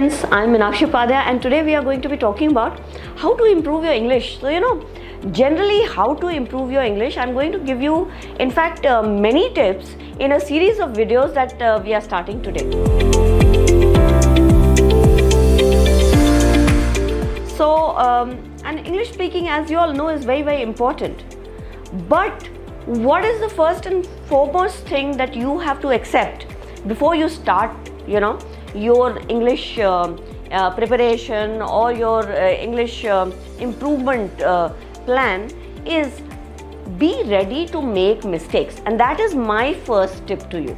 friends, I'm Meenakshi Upadhyay and today we are going to be talking about how to improve your English. So, generally how to improve your English, I'm going to give you in fact many tips in a series of videos that we are starting today. So, and English speaking, as you all know, is very important. But what is the first and foremost thing that you have to accept before you start, your English preparation or your English improvement plan is be ready to make mistakes. And that is my first tip to you.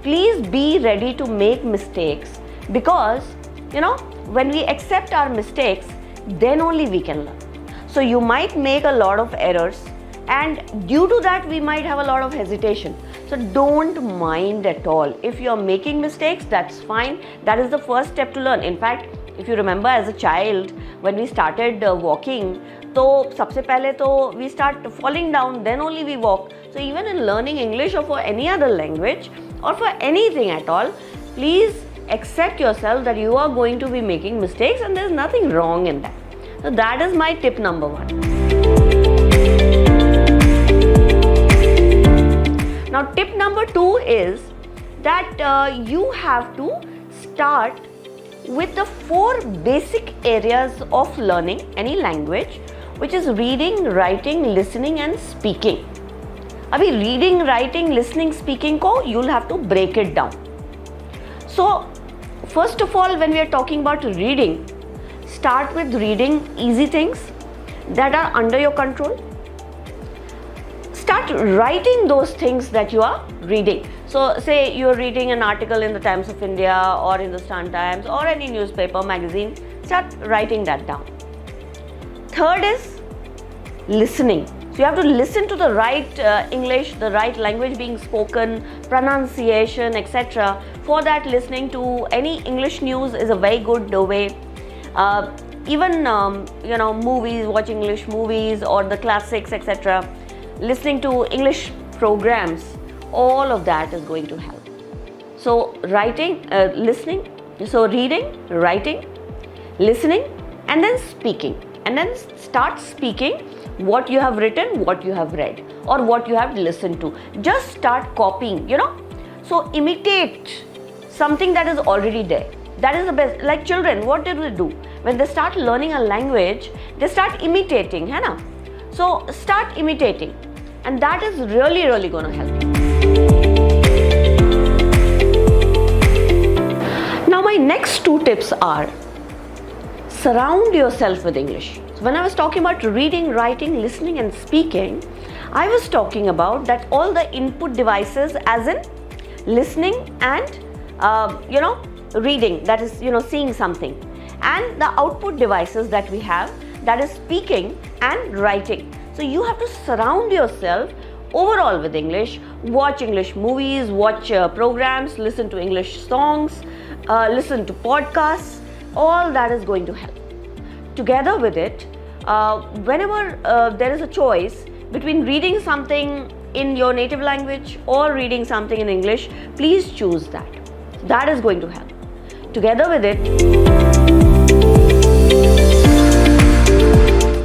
Please be ready to make mistakes because, when we accept our mistakes, then only we can learn. So you might make a lot of errors, and due to that we might have a lot of hesitation. So don't mind at all. If you are making mistakes, that's fine. That is the first step to learn. In fact, if you remember as a child, when we started walking, तो सबसे पहले तो we start falling down, then only we walk. So even in learning English or for any other language or for anything at all, please accept yourself that you are going to be making mistakes and there is nothing wrong in that. So that is my tip number one. Now tip number two is that you have to start with the 4 basic areas of learning any language, which is reading, writing, listening and speaking. Abhi reading, writing, listening, speaking ko you'll have to break it down. So first of all, when we are talking about reading, start with reading easy things that are under your control. Start writing those things that you are reading. So say you are reading an article in the Times of India or in the Sun Times or any newspaper, magazine, start writing that down. Third is listening. So you have to listen to the right English, the right language being spoken, pronunciation, etc. For that, listening to any English news is a very good way. Even movies, watching English movies or the classics, etc. Listening to English programs, all of that is going to help. So listening, so reading, writing, listening and then speaking. And then start speaking what you have written, what you have read or what you have listened to. Just start copying, So imitate something that is already there. That is the best. Like children, what did they do? When they start learning a language, they start imitating, है ना? So start imitating. And that is really going to help you. Now my next 2 tips are surround yourself with English. So when I was talking about reading, writing, listening and speaking, I was talking about that all the input devices as in listening and reading, that is seeing something, and the output devices that we have, that is speaking and writing. So you have to surround yourself overall with English, watch English movies, watch programs, listen to English songs, listen to podcasts, all that is going to help. Together with it, whenever there is a choice between reading something in your native language or reading something in English, please choose that. That is going to help. Together with it,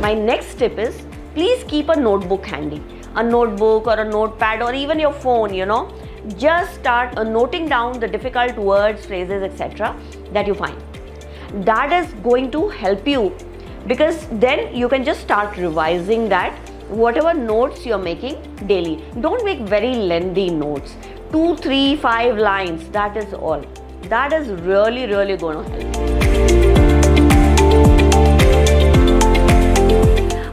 my next tip is please keep a notebook handy. A notebook or a notepad or even your phone, just start noting down the difficult words, phrases, etc. that you find. That is going to help you because then you can just start revising that, whatever notes you're making daily. Don't make very lengthy notes. 2, 3, 5 lines, that is all. That is really going to help.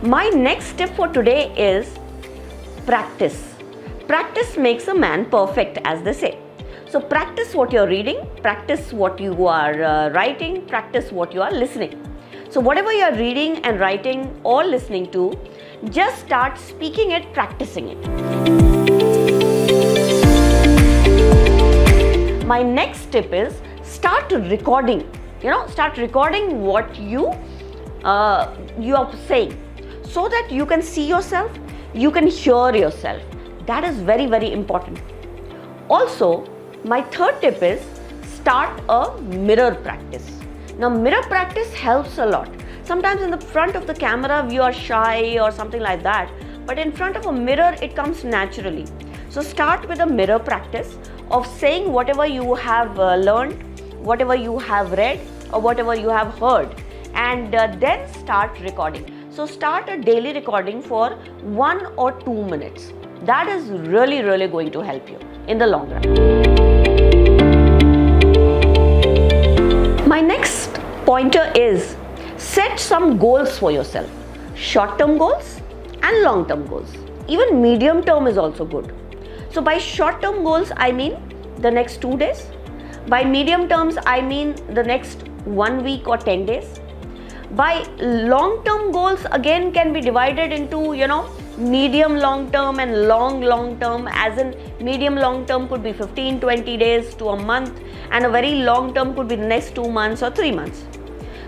My next tip for today is practice. Practice makes a man perfect, as they say. So practice what you're reading, practice what you are writing, practice what you are listening. So whatever you're reading and writing or listening to, just start speaking it, practicing it. My next tip is start recording. Start recording what you are saying, so that you can see yourself, you can hear yourself. That is very important. Also, my third tip is start a mirror practice. Now mirror practice helps a lot. Sometimes in the front of the camera you are shy or something like that, but in front of a mirror it comes naturally. So start with a mirror practice of saying whatever you have learned, whatever you have read or whatever you have heard, and then start recording. So start a daily recording for 1 or 2 minutes. That is really going to help you in the long run. My next pointer is set some goals for yourself. Short-term goals and long-term goals. Even medium term is also good. So by short-term goals, I mean the next 2 days. By medium terms, I mean the next 1 week or 10 days. By long-term goals, again can be divided into, medium long-term and long-term, as in medium long-term could be 15-20 days to a month, and a very long-term could be the next 2 months or 3 months.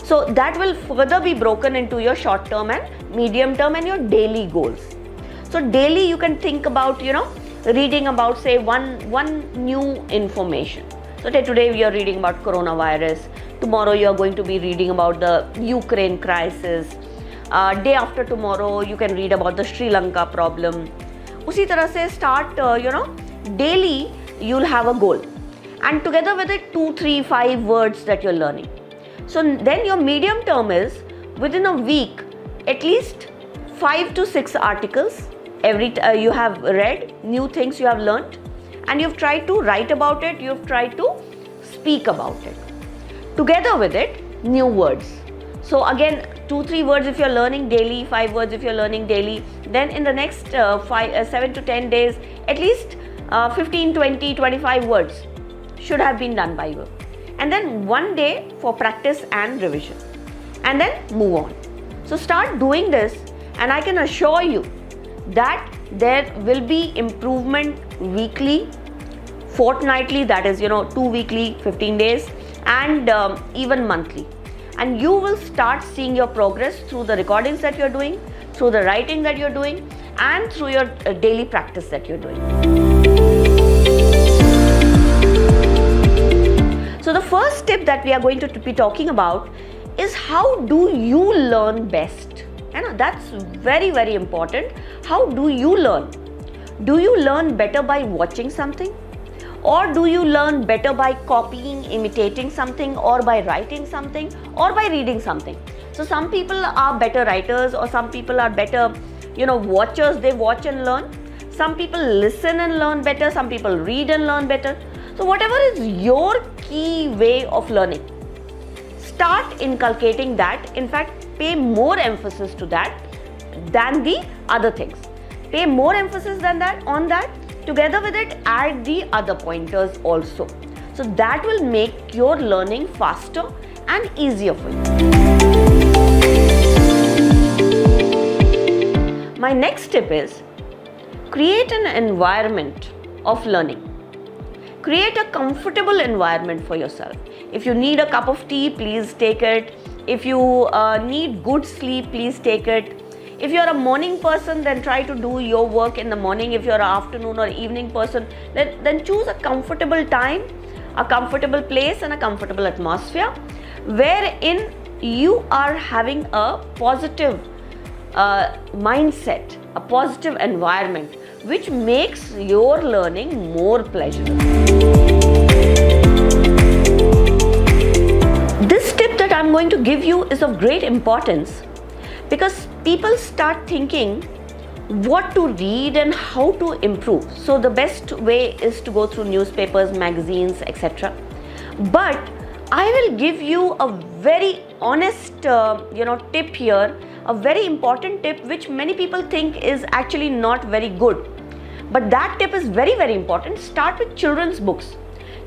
So that will further be broken into your short-term and medium-term and your daily goals. So daily you can think about, reading about say one new information. So today we are reading about coronavirus. Tomorrow you are going to be reading about the Ukraine crisis. Day after tomorrow you can read about the Sri Lanka problem. Usi tarah se start, daily you'll have a goal. And together with it 2, 3, 5 words that you're learning. So then your medium term is within a week at least 5 to 6 articles you have read, new things you have learnt, and you've tried to write about it, you've tried to speak about it. Together with it, new words. So again 2, 3 words if you're learning daily, 5 words if you're learning daily, then in the next 7 to 10 days, at least 15, 20, 25 words should have been done by you. And then 1 day for practice and revision. And then move on. So start doing this, and I can assure you that there will be improvement weekly, fortnightly, that is 2 weekly, 15 days, and even monthly. And you will start seeing your progress through the recordings that you're doing, through the writing that you're doing, and through your daily practice that you're doing. So the first tip that we are going to be talking about is how do you learn best? And that's very important. How do you learn? Do you learn better by watching something? Or do you learn better by copying, imitating something, or by writing something, or by reading something? So some people are better writers, or some people are better, watchers, they watch and learn. Some people listen and learn better, some people read and learn better. So whatever is your key way of learning, start inculcating that. In fact, pay more emphasis to that than the other things. Pay more emphasis than that on that. Together with it, add the other pointers also. So that will make your learning faster and easier for you. My next tip is create an environment of learning. Create a comfortable environment for yourself. If you need a cup of tea, please take it. If you need good sleep, please take it. If you're a morning person, then try to do your work in the morning. If you're an afternoon or evening person, then choose a comfortable time, a comfortable place and a comfortable atmosphere wherein you are having a positive mindset, a positive environment which makes your learning more pleasurable. This tip that I'm going to give you is of great importance because people start thinking what to read and how to improve. So the best way is to go through newspapers, magazines, etc. But I will give you a very honest tip here, a very important tip which many people think is actually not very good. But that tip is very, very important. Start with children's books.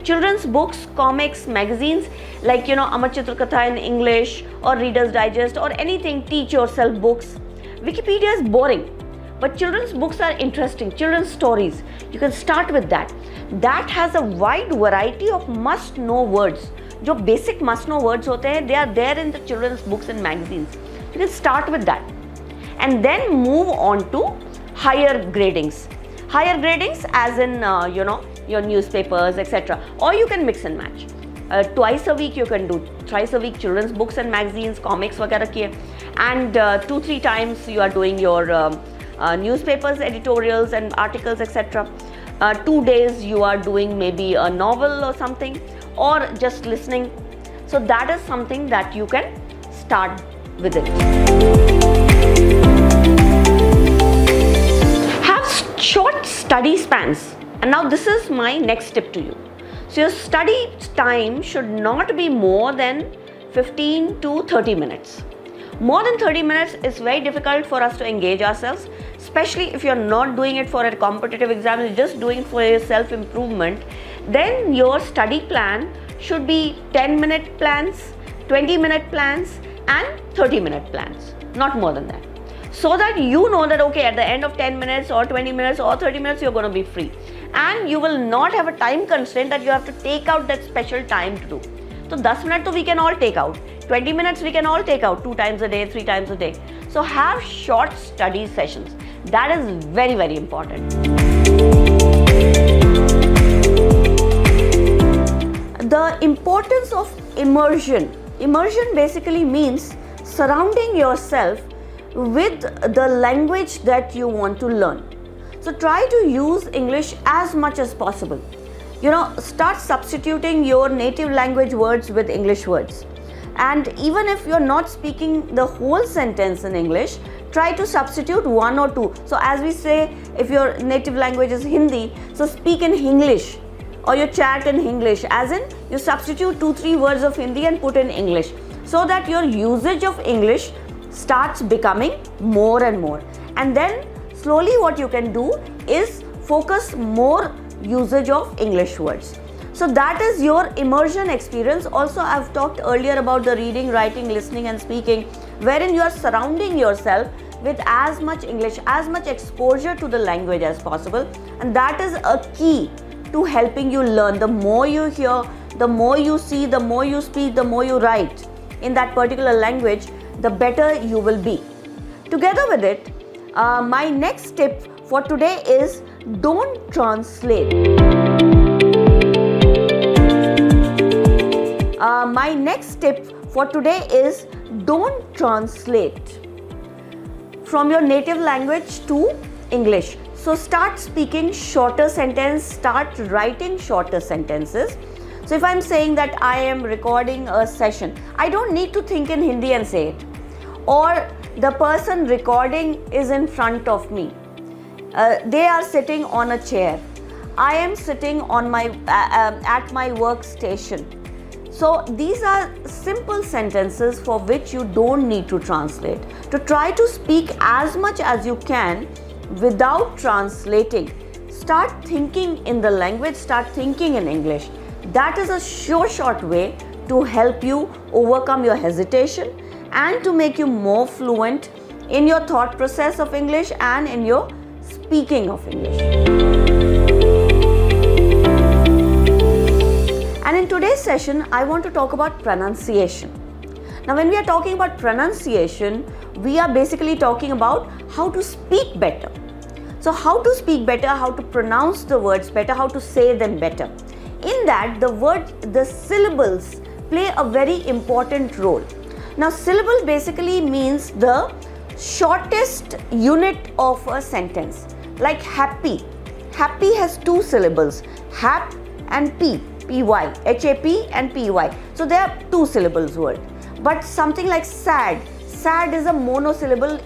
Children's books, comics, magazines like Amar Chitra Katha in English or Reader's Digest or anything, teach yourself books. Wikipedia is boring, but children's books are interesting, children's stories. You can start with that. That has a wide variety of must-know words. जो basic must-know words होते हैं, they are there in the children's books and magazines. You can start with that and then move on to higher gradings. Higher gradings as in your newspapers, etc. Or you can mix and match. Twice a week you can do, thrice a week children's books and magazines, comics वगैरह किए, and 2-3 times you are doing your newspapers, editorials and articles, etc. 2 days you are doing maybe a novel or something, or just listening. So that is something that you can start with it. Have short study spans. And now this is my next tip to you. So your study time should not be more than 15 to 30 minutes. More than 30 minutes is very difficult for us to engage ourselves, especially if you're not doing it for a competitive exam, you're just doing it for your self-improvement. Then your study plan should be 10-minute plans, 20-minute plans and 30-minute plans, not more than that. So that you know that okay, at the end of 10 minutes or 20 minutes or 30 minutes you're going to be free, and you will not have a time constraint that you have to take out that special time to do. So 10 minutes we can all take out, 20 minutes we can all take out 2 times a day, 3 times a day. So have short study sessions. That is very, very important. The importance of immersion. Immersion basically means surrounding yourself with the language that you want to learn. So try to use English as much as possible. Start substituting your native language words with English words. And even if you're not speaking the whole sentence in English, try to substitute 1 or 2. So as we say, if your native language is Hindi, so speak in English, or you chat in English, as in you substitute 2-3 words of Hindi and put in English, so that your usage of English starts becoming more and more. And then slowly what you can do is focus more usage of English words. So that is your immersion experience. Also, I've talked earlier about the reading, writing, listening and speaking, wherein you are surrounding yourself with as much English, as much exposure to the language as possible. And that is a key to helping you learn. The more you hear, the more you see, the more you speak, the more you write in that particular language, the better you will be. Together with it, my next tip for today is don't translate. My next tip for today is don't translate from your native language to English. So start speaking shorter sentences, start writing shorter sentences. So if I'm saying that I am recording a session, I don't need to think in Hindi and say it. Or the person recording is in front of me. They are sitting on a chair. I am sitting on my at my workstation. So these are simple sentences for which you don't need to translate. To try to speak as much as you can without translating. Start thinking in the language, start thinking in English. That is a short way to help you overcome your hesitation and to make you more fluent in your thought process of English and in your speaking of English. And in today's session, I want to talk about pronunciation. Now, when we are talking about pronunciation, we are basically talking about how to speak better. So, how to speak better, how to pronounce the words better, how to say them better. In that, the syllables play a very important role. Now, syllable basically means the shortest unit of a sentence. Like happy. Happy has 2 syllables, hap and p, py, H-A-P and py. So there are 2 syllables word. But something like sad, sad is a monosyllable,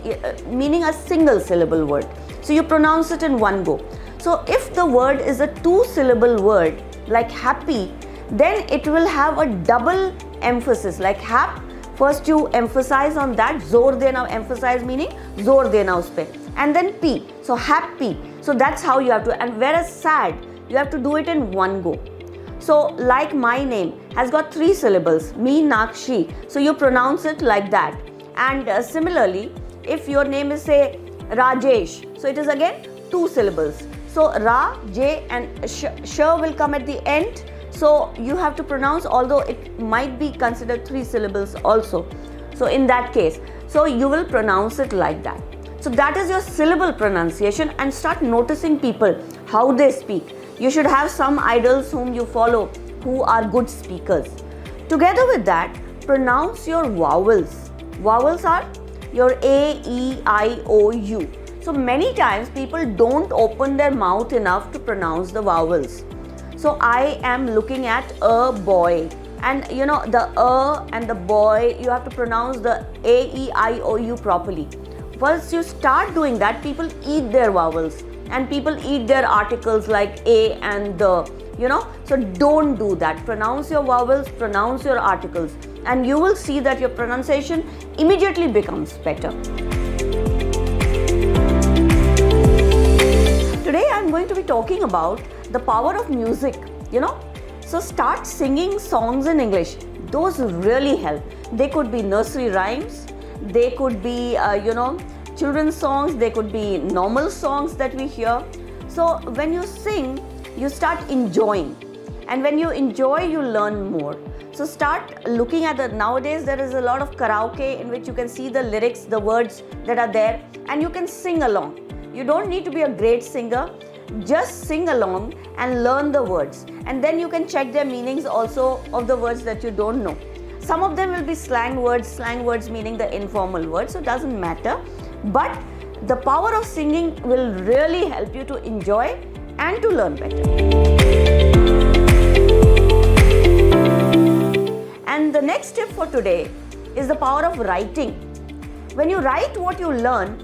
meaning a single syllable word. So you pronounce it in one go. So if the word is a 2-syllable word like happy, then it will have a double emphasis. Like hap, first you emphasize on that, zor dena, emphasize meaning zor dena uspe, and then p, so happy. So that's how you have to, and whereas sad, you have to do it in one go. So like my name has got 3 syllables, Meenakshi, so you pronounce it like that. And similarly, if your name is say Rajesh, so it is again 2 syllables. So Ra, J and Sh will come at the end. So you have to pronounce, although it might be considered 3 syllables also. So in that case, so you will pronounce it like that. So that is your syllable pronunciation, and start noticing people, how they speak. You should have some idols whom you follow, who are good speakers. Together with that, pronounce your vowels. Vowels are your A, E, I, O, U. So many times people don't open their mouth enough to pronounce the vowels. So I am looking at a boy, and you know the and the boy, you have to pronounce the A, E, I, O, U properly. Once you start doing that, people eat their vowels and people eat their articles like A and the, so don't do that. Pronounce your vowels, pronounce your articles, and you will see that your pronunciation immediately becomes better. Today I'm going to be talking about the power of music, So start singing songs in English. Those really help. They could be nursery rhymes, they could be, children's songs, they could be normal songs that we hear. So when you sing, you start enjoying. And when you enjoy, you learn more. So start looking at nowadays there is a lot of karaoke in which you can see the lyrics, the words that are there, and you can sing along. You don't need to be a great singer. Just sing along and learn the words. And then you can check their meanings also of the words that you don't know. Some of them will be slang words meaning the informal words, so it doesn't matter. But the power of singing will really help you to enjoy and to learn better. And the next tip for today is the power of writing. When you write what you learn,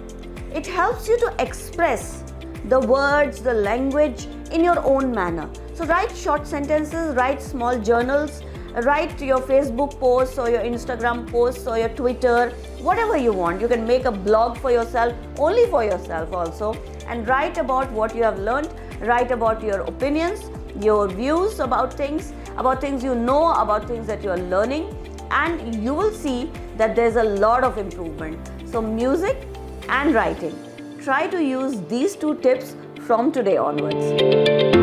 it helps you to express the words, the language in your own manner. So write short sentences, write small journals, write your Facebook posts or your Instagram posts or your Twitter, whatever you want. You can make a blog for yourself, only for yourself also, and write about what you have learned, write about your opinions, your views about things you know, about things that you are learning, and you will see that there's a lot of improvement. So music and writing. Try to use these two tips from today onwards.